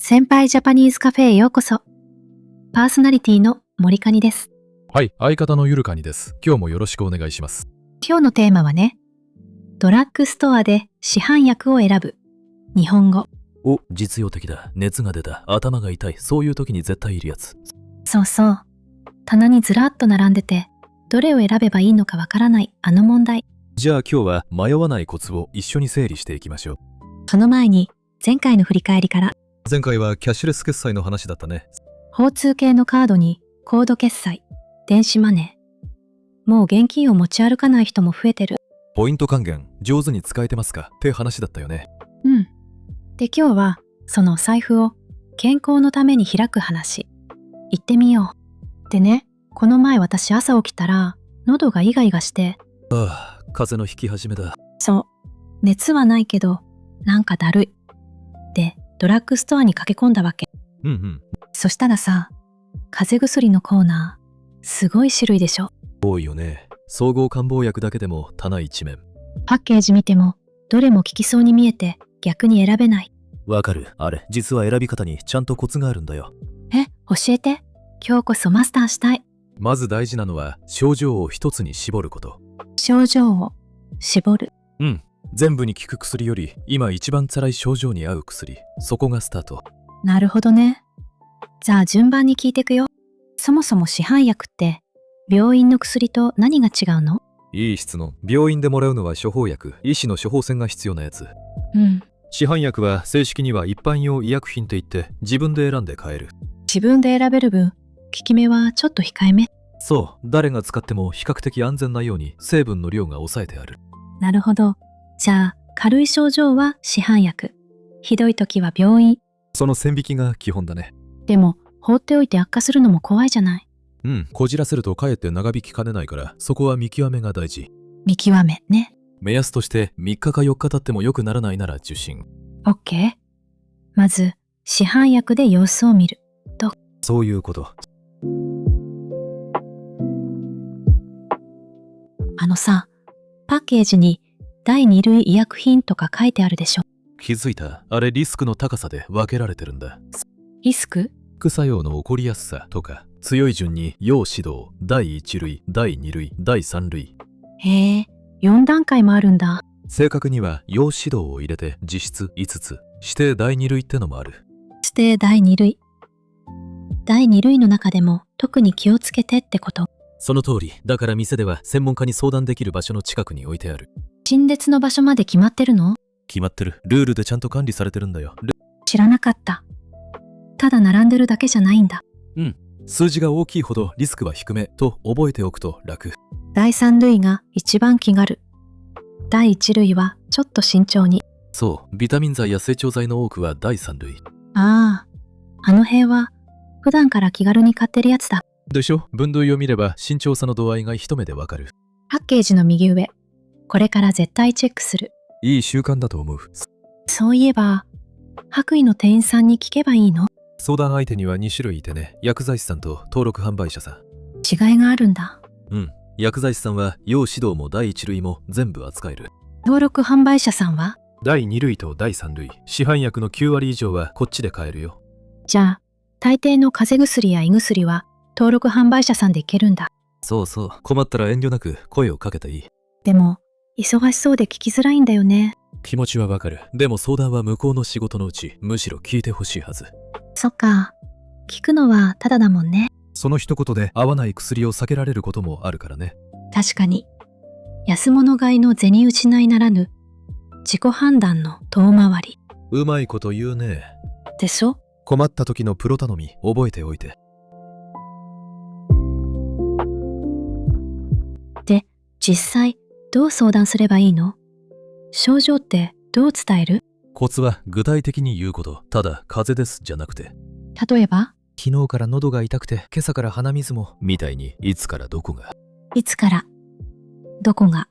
先輩ジャパニーズカフェへようこそ。パーソナリティの森カニです。はい、相方のゆるかにです。今日もよろしくお願いします。今日のテーマはね、ドラッグストアで市販薬を選ぶ。日本語。お、実用的だ。熱が出た。頭が痛い。そういう時に絶対いるやつ。そうそう。棚にずらっと並んでて、どれを選べばいいのかわからないあの問題。じゃあ今日は迷わないコツを一緒に整理していきましょう。その前に、前回の振り返りから、前回はキャッシュレス決済の話だったね。交通系のカードにコード決済、電子マネー。もう現金を持ち歩かない人も増えてる。ポイント還元、上手に使えてますかって話だったよね。うん。で、今日は、そのお財布を健康のために開く話。行ってみよう。でね、この前私朝起きたら、喉がイガイガして、ああ、風邪の引き始めだ。そう、熱はないけど、なんかだるい。で、ドラッグストアに駆け込んだわけ。うんうん。そしたらさ、風邪薬のコーナー、すごい種類でしょ。多いよね。総合漢方薬だけでも棚一面。パッケージ見ても、どれも効きそうに見えて、逆に選べない。わかる。あれ、実は選び方にちゃんとコツがあるんだよ。教えて。今日こそマスターしたい。まず大事なのは症状を一つに絞ること。症状を絞る。全部に効く薬より今一番辛い症状に合う薬、そこがスタート。なるほどね。じゃあ順番に聞いていくよ。そもそも市販薬って病院の薬と何が違うの？いい質問。病院でもらうのは処方薬、医師の処方箋が必要なやつ。うん。市販薬は正式には一般用医薬品って言って自分で選んで買える。自分で選べる分、効き目はちょっと控えめ。そう、誰が使っても比較的安全なように成分の量が抑えてある。なるほど。じゃあ軽い症状は市販薬。ひどい時は病院。その線引きが基本だね。でも放っておいて悪化するのも怖いじゃない。こじらせるとかえって長引きかねないから、そこは見極めが大事。見極めね。目安として3日か4日経っても良くならないなら受診。オッケー。まず市販薬で様子を見る。そういうこと。さ、パッケージに第2類医薬品とか書いてあるでしょ。気づいた？あれリスクの高さで分けられてるんだ。リスク？副作用の起こりやすさとか、強い順に要指導、第1類、第2類、第3類。へえ、4段階もあるんだ。正確には要指導を入れて実質5つ、指定第2類ってのもある。指定第2類。第2類の中でも特に気をつけてってこと。その通り。だから店では専門家に相談できる場所の近くに置いてある。陳列の場所まで決まってるの？決まってる。ルールでちゃんと管理されてるんだよ。知らなかった。ただ並んでるだけじゃないんだ。数字が大きいほどリスクは低めと覚えておくと楽。第3類が一番気軽。第1類はちょっと慎重に。そう、ビタミン剤や成長剤の多くは第3類。あの辺は普段から気軽に買ってるやつだ。でしょ？分類を見れば慎重さの度合いが一目でわかる。パッケージの右上。これから絶対チェックする。いい習慣だと思う。そういえば、白衣の店員さんに聞けばいいの？相談相手には2種類いてね。薬剤師さんと登録販売者さん。違いがあるんだ。薬剤師さんは要指導も第1類も全部扱える。登録販売者さんは？第2類と第3類。市販薬の9割以上はこっちで買えるよ。じゃあ、大抵の風邪薬や胃薬は登録販売者さんでいけるんだ。そうそう。困ったら遠慮なく声をかけていい。でも、忙しそうで聞きづらいんだよね。気持ちはわかる。でも相談は向こうの仕事のうち、むしろ聞いてほしいはず。そっか。聞くのはタダだもんね。その一言で合わない薬を避けられることもあるからね。確かに。安物買いの銭失いならぬ、自己判断の遠回り。うまいこと言うね。でしょ？困った時のプロ頼み、覚えておいて。で、実際、どう相談すればいいの？症状ってどう伝える？コツは具体的に言うこと。ただ、風邪ですじゃなくて。例えば？昨日から喉が痛くて、今朝から鼻水も。みたいに、いつからどこが。いつから？どこが？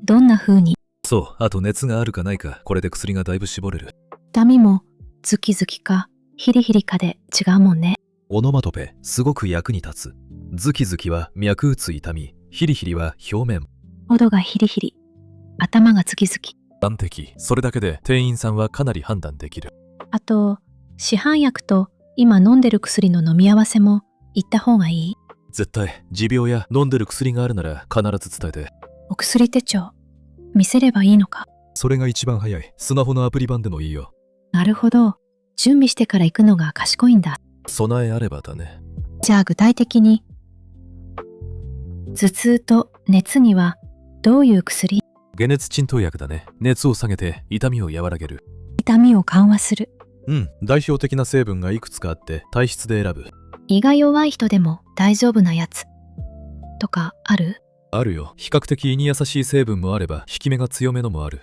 どんな風に？そう、あと熱があるかないか、これで薬がだいぶ絞れる。痛みも、ズキズキか、ヒリヒリかで違うもんね。オノマトペ、すごく役に立つ。ズキズキは脈打つ痛み、ヒリヒリは表面。喉がヒリヒリ、頭がズキズキ。端的。それだけで店員さんはかなり判断できる。あと、市販薬と今飲んでる薬の飲み合わせも言った方がいい？絶対、持病や飲んでる薬があるなら必ず伝えて。お薬手帳、見せればいいのか？それが一番早い。スマホのアプリ版でもいいよ。なるほど。準備してから行くのが賢いんだ。備えあればだね。じゃあ具体的に、頭痛と熱にはどういう薬？解熱鎮痛薬だね。熱を下げて痛みを和らげる。痛みを緩和する。代表的な成分がいくつかあって体質で選ぶ。胃が弱い人でも大丈夫なやつとかある？あるよ。比較的胃に優しい成分もあれば、効き目が強めのもある。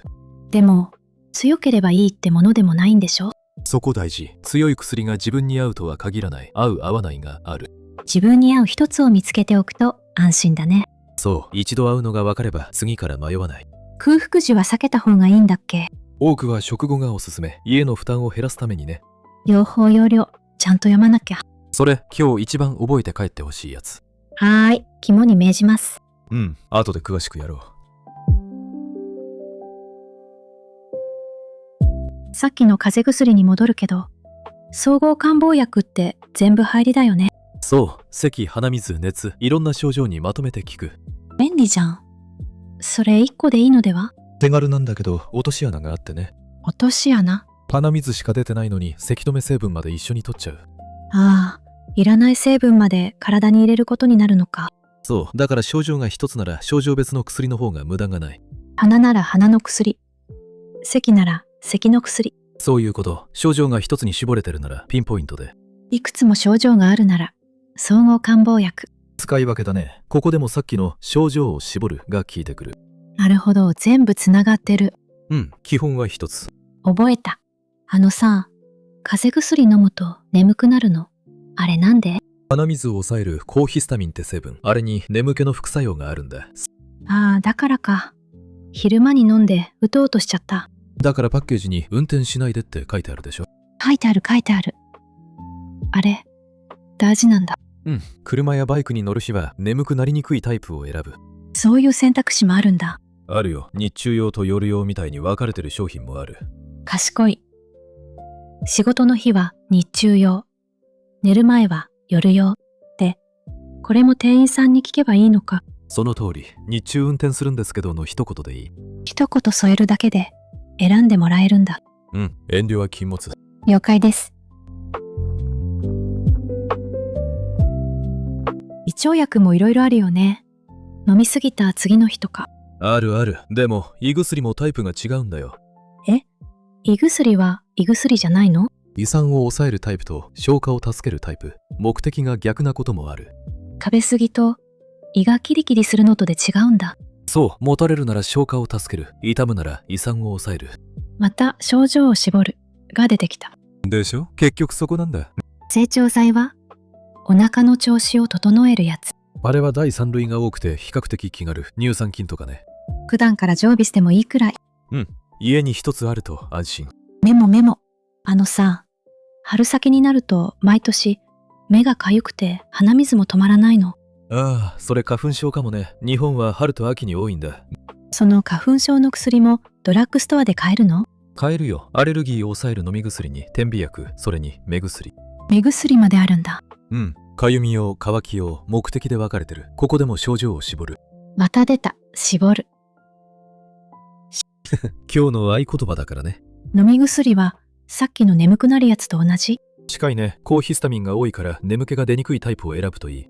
でも強ければいいってものでもないんでしょ？そこ大事。強い薬が自分に合うとは限らない。合う合わないがある。自分に合う一つを見つけておくと安心だね。そう。一度合うのが分かれば次から迷わない。空腹時は避けた方がいいんだっけ？多くは食後がおすすめ。家の負担を減らすためにね。用法用量ちゃんと読まなきゃ。それ、今日一番覚えて帰ってほしいやつ。はーい、肝に銘じます。後で詳しくやろう。さっきの風邪薬に戻るけど、総合漢方薬って全部入りだよね。そう。咳、鼻水、熱、いろんな症状にまとめて効く。便利じゃん。それ1個でいいのでは？手軽なんだけど、落とし穴があってね。落とし穴？鼻水しか出てないのに、咳止め成分まで一緒に取っちゃう。ああ、いらない成分まで体に入れることになるのか。そう。だから症状が一つなら症状別の薬の方が無駄がない。鼻なら鼻の薬。咳なら咳の薬。そういうこと。症状が一つに絞れてるならピンポイントで。いくつも症状があるなら、総合漢方薬。使い分けだね。ここでもさっきの症状を絞るが効いてくる。なるほど、全部つながってる。基本は一つ。覚えた。風邪薬飲むと眠くなるの。あれなんで？鼻水を抑える抗ヒスタミンって成分。あれに眠気の副作用があるんだ。ああ、だからか。昼間に飲んで打とうとしちゃった。だからパッケージに運転しないでって書いてあるでしょ。書いてある。あれ、大事なんだ。車やバイクに乗る日は眠くなりにくいタイプを選ぶ。そういう選択肢もあるんだ。あるよ。日中用と夜用みたいに分かれてる商品もある。賢い。仕事の日は日中用。寝る前は夜用。で、これも店員さんに聞けばいいのか。その通り。日中運転するんですけどの一言でいい。一言添えるだけで選んでもらえるんだ。遠慮は禁物。了解です。胃腸薬もいろいろあるよね。飲みすぎた次の日とか。あるある。でも胃薬もタイプが違うんだよ。胃薬は胃薬じゃないの？胃酸を抑えるタイプと消化を助けるタイプ。目的が逆なこともある。食べ過ぎと胃がキリキリするのとで違うんだ。そう。もたれるなら消化を助ける。痛むなら胃酸を抑える。また症状を絞るが出てきた。でしょ？結局そこなんだ。整腸剤はお腹の調子を整えるやつ。あれは第三類が多くて比較的気軽。乳酸菌とかね。普段から常備してもいいくらい。家に一つあると安心。メモ。春先になると毎年目がかゆくて鼻水も止まらないの。ああ、それ花粉症かもね。日本は春と秋に多いんだ。その花粉症の薬もドラッグストアで買えるの？買えるよ。アレルギーを抑える飲み薬に点鼻薬、それに目薬。目薬まであるんだ。かゆみ用、乾き用、目的で分かれてる。ここでも症状を絞る。また出た。絞る。今日の合言葉だからね。飲み薬はさっきの眠くなるやつと同じ？近いね。抗ヒスタミンが多いから眠気が出にくいタイプを選ぶといい。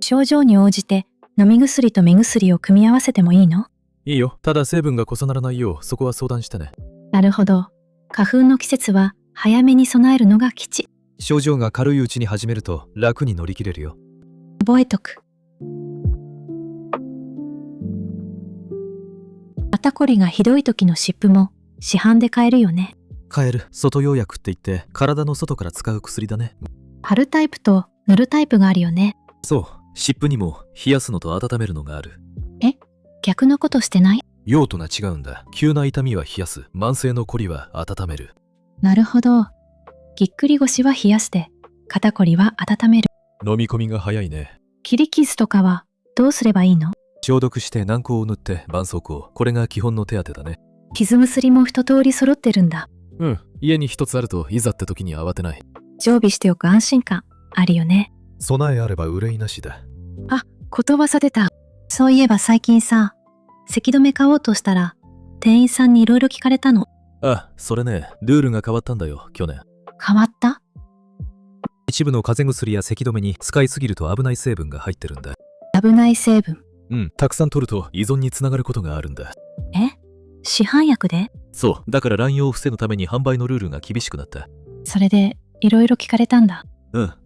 症状に応じて飲み薬と目薬を組み合わせてもいいの？いいよ。ただ成分が重ならないようそこは相談してね。なるほど。花粉の季節は早めに備えるのが吉。症状が軽いうちに始めると楽に乗り切れるよ。覚えとく。肩こりがひどい時の湿布も市販で買えるよね。買える。外用薬って言って体の外から使う薬だね。貼るタイプと塗るタイプがあるよね。そう。湿布にも冷やすのと温めるのがある。逆のことしてない？用途が違うんだ。急な痛みは冷やす。慢性のこりは温める。なるほど。ぎっくり腰は冷やして肩こりは温める。飲み込みが早いね。切り傷とかはどうすればいいの？消毒して軟膏を塗って絆創膏。これが基本の手当てだね。傷むすりも一通り揃ってるんだ。うん、家に一つあるといざって時に慌てない。常備しておく安心感あるよね。備えあれば憂いなしだ。ことわざ出た。そういえば最近さ、咳止め買おうとしたら、店員さんにいろいろ聞かれたの。あ、それね、ルールが変わったんだよ、去年。変わった？一部の風邪薬や咳止めに使いすぎると危ない成分が入ってるんだ。危ない成分。たくさん取ると依存につながることがあるんだ。市販薬で？そう、だから乱用を防ぐために販売のルールが厳しくなった。それで、いろいろ聞かれたんだ。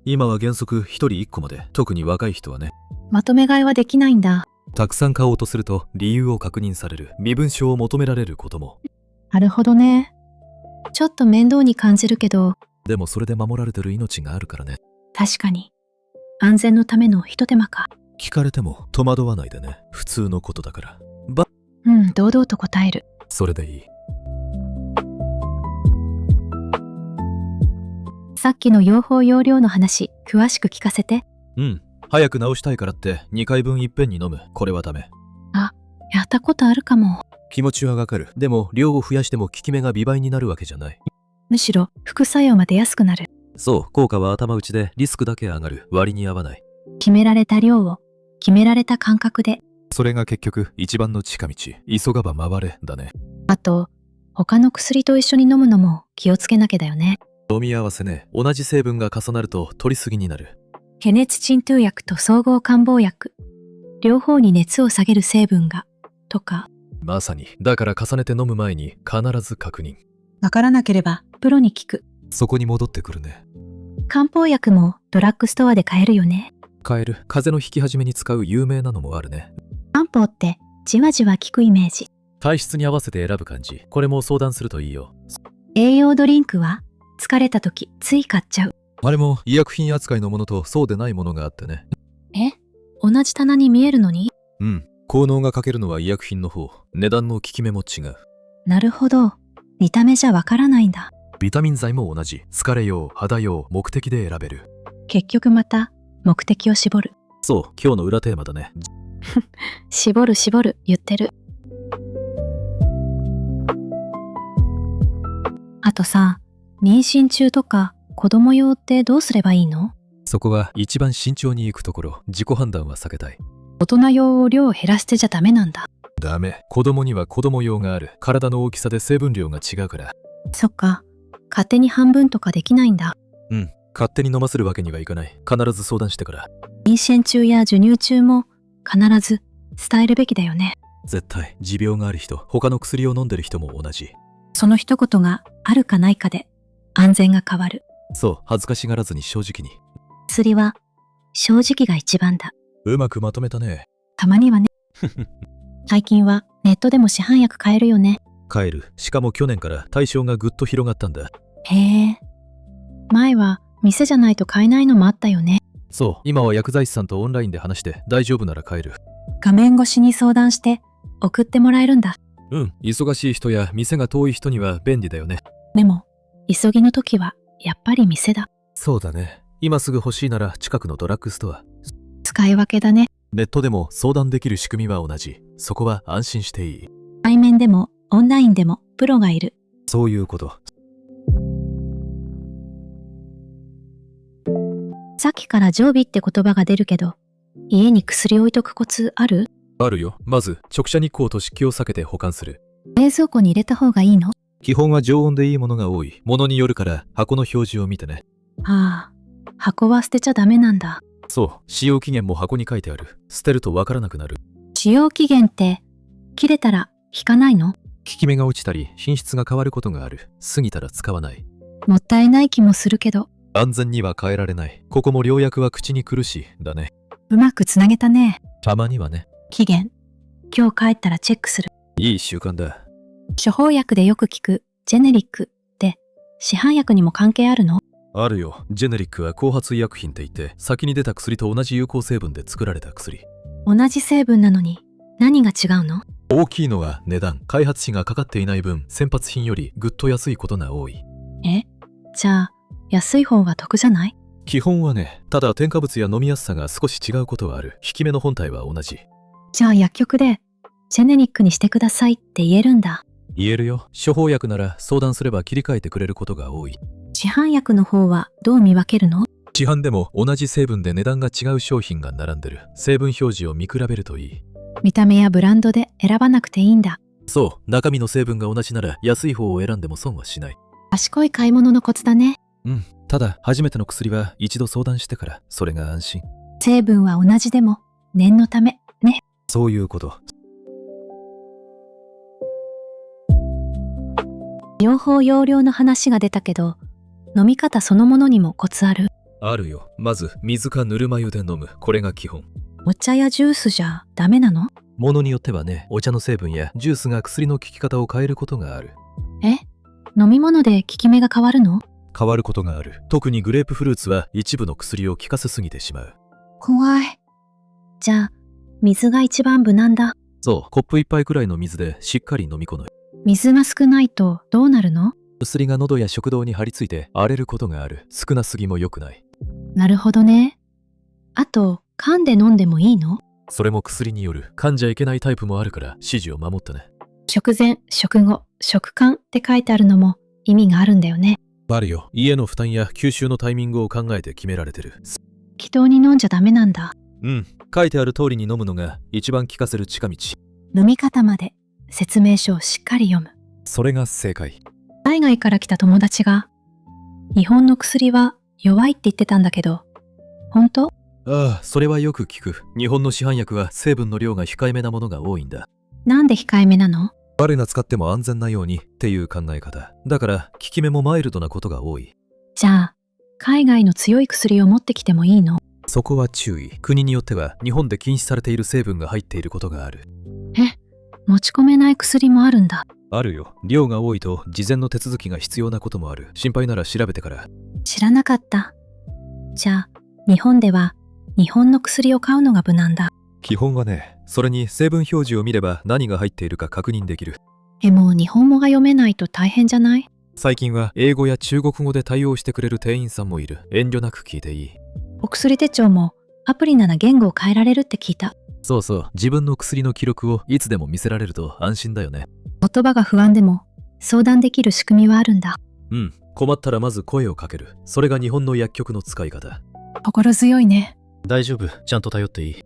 今は原則1人1個まで、特に若い人はね。まとめ買いはできないんだ。たくさん買おうとすると理由を確認される、身分証を求められることも。なるほどね。ちょっと面倒に感じるけど、でもそれで守られてる命があるからね。確かに。安全のためのひと手間か。聞かれても戸惑わないでね。普通のことだから。堂々と答える。それでいい。さっきの用法用量の話、詳しく聞かせて。早く治したいからって2回分いっぺんに飲む。これはダメ。やったことあるかも。気持ちはわかる。でも量を増やしても効き目が微倍になるわけじゃない。むしろ副作用まで安くなる。そう、効果は頭打ちでリスクだけ上がる。割に合わない。決められた量を決められた間隔で。それが結局一番の近道。急がば回れだね。あと、他の薬と一緒に飲むのも気をつけなきゃだよね。飲み合わせね。同じ成分が重なると取りすぎになる。解熱鎮痛薬と総合感冒薬。両方に熱を下げる成分が。とか。まさに。だから重ねて飲む前に必ず確認。わからなければプロに聞く。そこに戻ってくるね。漢方薬もドラッグストアで買えるよね。買える。風邪の引き始めに使う有名なのもあるね。漢方ってじわじわ効くイメージ。体質に合わせて選ぶ感じ。これも相談するといいよ。栄養ドリンクは疲れた時つい買っちゃう。あれも医薬品扱いのものとそうでないものがあってね。同じ棚に見えるのに？効能が欠けるのは医薬品の方。値段の効き目も違う。なるほど。見た目じゃわからないんだ。ビタミン剤も同じ。疲れ用、肌用、目的で選べる。結局また目的を絞る。そう、今日の裏テーマだね。絞る言ってる。あとさ、妊娠中とか子供用ってどうすればいいの？そこは一番慎重に行くところ。自己判断は避けたい。大人用を量を減らしてじゃダメなんだ。ダメ。子供には子供用がある。体の大きさで成分量が違うから。そっか。勝手に半分とかできないんだ。勝手に飲ませるわけにはいかない。必ず相談してから。妊娠中や授乳中も必ず伝えるべきだよね。絶対。持病がある人、他の薬を飲んでる人も同じ。その一言があるかないかで安全が変わる。そう、恥ずかしがらずに正直に。薬は正直が一番だ。うまくまとめたね。たまにはね。最近はネットでも市販薬買えるよね。買える。しかも去年から対象がぐっと広がったんだ。へえ。前は店じゃないと買えないのもあったよね。そう、今は薬剤師さんとオンラインで話して大丈夫なら買える。画面越しに相談して送ってもらえるんだ。忙しい人や店が遠い人には便利だよね。でも急ぎの時はやっぱり店だ。そうだね。今すぐ欲しいなら近くのドラッグストア。使い分けだね。ネットでも相談できる仕組みは同じ。そこは安心していい。対面でもオンラインでもプロがいる。そういうこと。さっきから常備って言葉が出るけど、家に薬置いとくコツある？あるよ。まず直射日光と湿気を避けて保管する。冷蔵庫に入れた方がいいの？基本は常温でいいものが多い。ものによるから箱の表示を見てね。箱は捨てちゃダメなんだ。そう、使用期限も箱に書いてある。捨てるとわからなくなる。使用期限って切れたら引かないの？効き目が落ちたり品質が変わることがある。過ぎたら使わない。もったいない気もするけど。安全には変えられない。ここも良薬は口に苦しいだね。うまくつなげたね。たまにはね。期限。今日帰ったらチェックする。いい習慣だ。処方薬でよく聞くジェネリックって市販薬にも関係あるの？あるよ。ジェネリックは後発医薬品って言って先に出た薬と同じ有効成分で作られた薬。同じ成分なのに何が違うの？大きいのは値段。開発費がかかっていない分先発品よりぐっと安いことが多い。じゃあ安い方が得じゃない？基本はね。ただ添加物や飲みやすさが少し違うことはある。効き目の本体は同じ。じゃあ薬局でジェネリックにしてくださいって言えるんだ。言えるよ。処方薬なら相談すれば切り替えてくれることが多い。市販薬の方はどう見分けるの？市販でも同じ成分で値段が違う商品が並んでる。成分表示を見比べるといい。見た目やブランドで選ばなくていいんだ。そう、中身の成分が同じなら安い方を選んでも損はしない。賢い買い物のコツだね。ただ初めての薬は一度相談してから、それが安心。成分は同じでも念のためね。そういうこと。用法用量の話が出たけど、飲み方そのものにもコツある？あるよ。まず水かぬるま湯で飲む。これが基本。お茶やジュースじゃダメなの？ものによってはね、お茶の成分やジュースが薬の効き方を変えることがある。飲み物で効き目が変わるの？変わることがある。特にグレープフルーツは一部の薬を効かせすぎてしまう。怖い。じゃあ、水が一番無難だ。そう、コップ一杯くらいの水でしっかり飲み込む。水が少ないとどうなるの？薬が喉や食道に張り付いて荒れることがある。少なすぎも良くない。なるほどね。あと、缶で飲んでもいいの？それも薬による。噛んじゃいけないタイプもあるから指示を守ってね。食前、食後、食間って書いてあるのも意味があるんだよね。あるよ。家の負担や吸収のタイミングを考えて決められてる。気道に飲んじゃダメなんだ。書いてある通りに飲むのが一番効かせる近道。飲み方まで説明書をしっかり読む。それが正解。海外から来た友達が、日本の薬は弱いって言ってたんだけど、本当？ああ、それはよく聞く。日本の市販薬は成分の量が控えめなものが多いんだ。なんで控えめなの？誰が使っても安全なようにっていう考え方。だから効き目もマイルドなことが多い。じゃあ、海外の強い薬を持ってきてもいいの？そこは注意。国によっては日本で禁止されている成分が入っていることがある。持ち込めない薬もあるんだ。あるよ。量が多いと事前の手続きが必要なこともある。心配なら調べてから。知らなかった。じゃあ、日本では日本の薬を買うのが無難だ。基本はね。それに成分表示を見れば何が入っているか確認できる。もう日本語が読めないと大変じゃない？最近は英語や中国語で対応してくれる店員さんもいる。遠慮なく聞いていい。お薬手帳もアプリなら言語を変えられるって聞いた。そうそう。自分の薬の記録をいつでも見せられると安心だよね。言葉が不安でも相談できる仕組みはあるんだ。困ったらまず声をかける。それが日本の薬局の使い方。心強いね。大丈夫。ちゃんと頼っていい。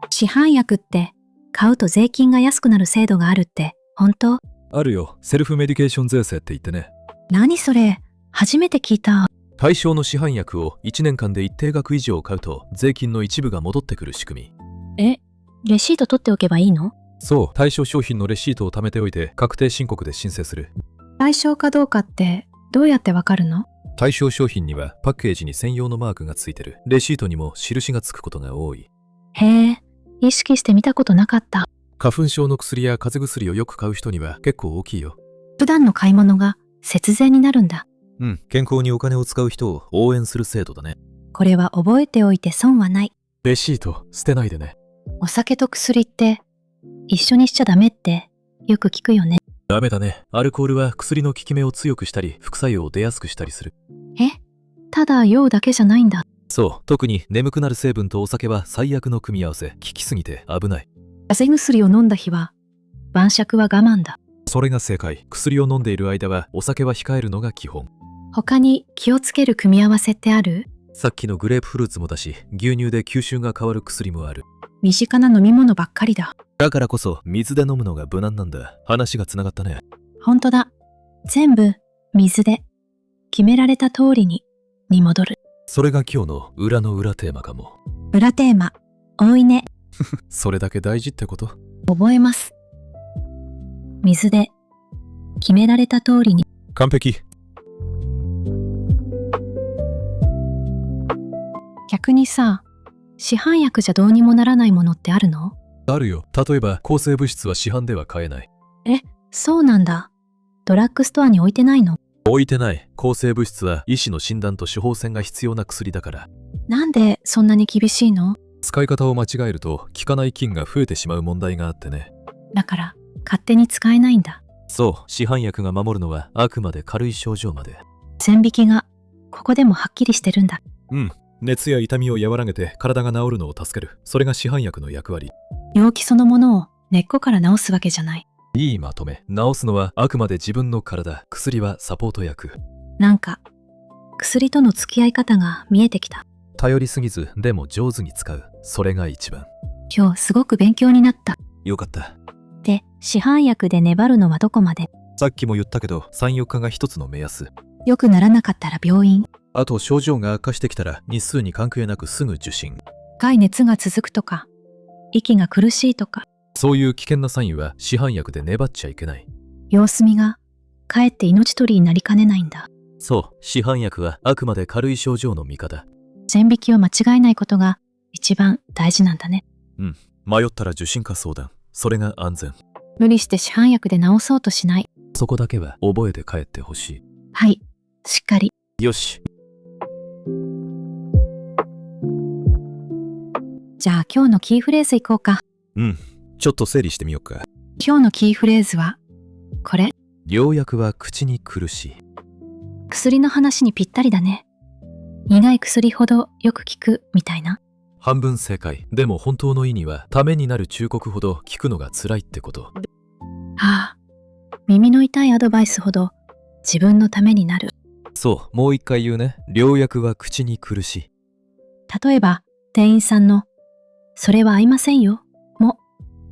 市販薬って買うと税金が安くなる制度があるって本当？あるよ。セルフメディケーション税制って言ってね。何それ？初めて聞いた。対象の市販薬を1年間で一定額以上買うと税金の一部が戻ってくる仕組み。レシート取っておけばいいの？そう。対象商品のレシートを貯めておいて確定申告で申請する。対象かどうかってどうやってわかるの？対象商品にはパッケージに専用のマークがついてる。レシートにも印がつくことが多い。へえ、意識して見たことなかった。花粉症の薬や風邪薬をよく買う人には結構大きいよ。普段の買い物が節税になるんだ。健康にお金を使う人を応援する制度だね。これは覚えておいて損はない。レシート捨てないでね。お酒と薬って一緒にしちゃダメってよく聞くよね。ダメだね。アルコールは薬の効き目を強くしたり副作用を出やすくしたりする。ただ酔うだけじゃないんだ。そう。特に眠くなる成分とお酒は最悪の組み合わせ。効きすぎて危ない。風邪薬を飲んだ日は晩酌は我慢だ。それが正解。薬を飲んでいる間はお酒は控えるのが基本。他に気をつける組み合わせってある？さっきのグレープフルーツもだし、牛乳で吸収が変わる薬もある。身近な飲み物ばっかりだ。だからこそ水で飲むのが無難なんだ。話がつながったね。ほんとだ。全部水で決められた通りに戻る。それが今日の裏の裏テーマかも。裏テーマ、多いね。それだけ大事ってこと？覚えます。水で決められた通りに。完璧。逆にさ、市販薬じゃどうにもならないものってあるの？あるよ。例えば抗生物質は市販では買えない。そうなんだ。ドラッグストアに置いてないの？置いてない。抗生物質は医師の診断と処方箋が必要な薬だから。なんでそんなに厳しいの？使い方を間違えると効かない菌が増えてしまう問題があってね。だから勝手に使えないんだ。そう。市販薬が守るのはあくまで軽い症状まで。線引きがここでもはっきりしてるんだ。熱や痛みを和らげて体が治るのを助ける。それが市販薬の役割。病気そのものを根っこから治すわけじゃない。いいまとめ。治すのはあくまで自分の体。薬はサポート薬。なんか、薬との付き合い方が見えてきた。頼りすぎず、でも上手に使う。それが一番。今日すごく勉強になった。よかった。で、市販薬で粘るのはどこまで？さっきも言ったけど、3、4日が一つの目安。良くならなかったら病院。あと症状が悪化してきたら日数に関係なくすぐ受診。深い熱が続くとか、息が苦しいとか、そういう危険なサインは市販薬で粘っちゃいけない。様子見がかえって命取りになりかねないんだ。そう、市販薬はあくまで軽い症状の味方。線引きを間違えないことが一番大事なんだね。迷ったら受診か相談。それが安全。無理して市販薬で治そうとしない。そこだけは覚えて帰ってほしい。はい、しっかり。よし。じゃあ今日のキーフレーズいこうか。ちょっと整理してみようか。今日のキーフレーズはこれ。良薬は口に苦しい。薬の話にぴったりだね。苦い薬ほどよく効くみたいな。半分正解。でも本当の意味は、ためになる忠告ほど聞くのが辛いってこと。ああ、耳の痛いアドバイスほど自分のためになる。そう、もう一回言うね。良薬は口に苦しい。例えば、店員さんのそれは合いませんよも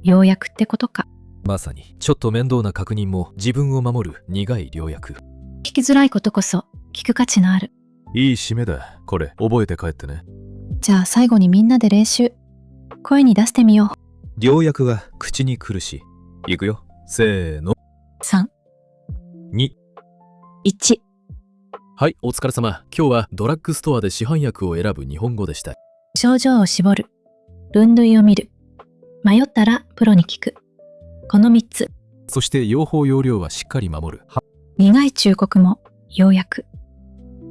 良薬ってことか。まさに、ちょっと面倒な確認も自分を守る苦い良薬。聞きづらいことこそ聞く価値のある。いい締めだ。これ、覚えて帰ってね。じゃあ最後にみんなで練習。声に出してみよう。良薬は口に苦しい。いくよ。せーの。3、 2。 1。はい、お疲れ様。今日はドラッグストアで市販薬を選ぶ日本語でした。症状を絞る。分類を見る。迷ったらプロに聞く。この3つ。そして用法用量はしっかり守る。苦い忠告も良薬。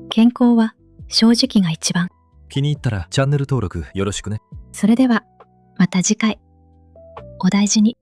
健康は正直が一番。気に入ったらチャンネル登録よろしくね。それではまた次回。お大事に。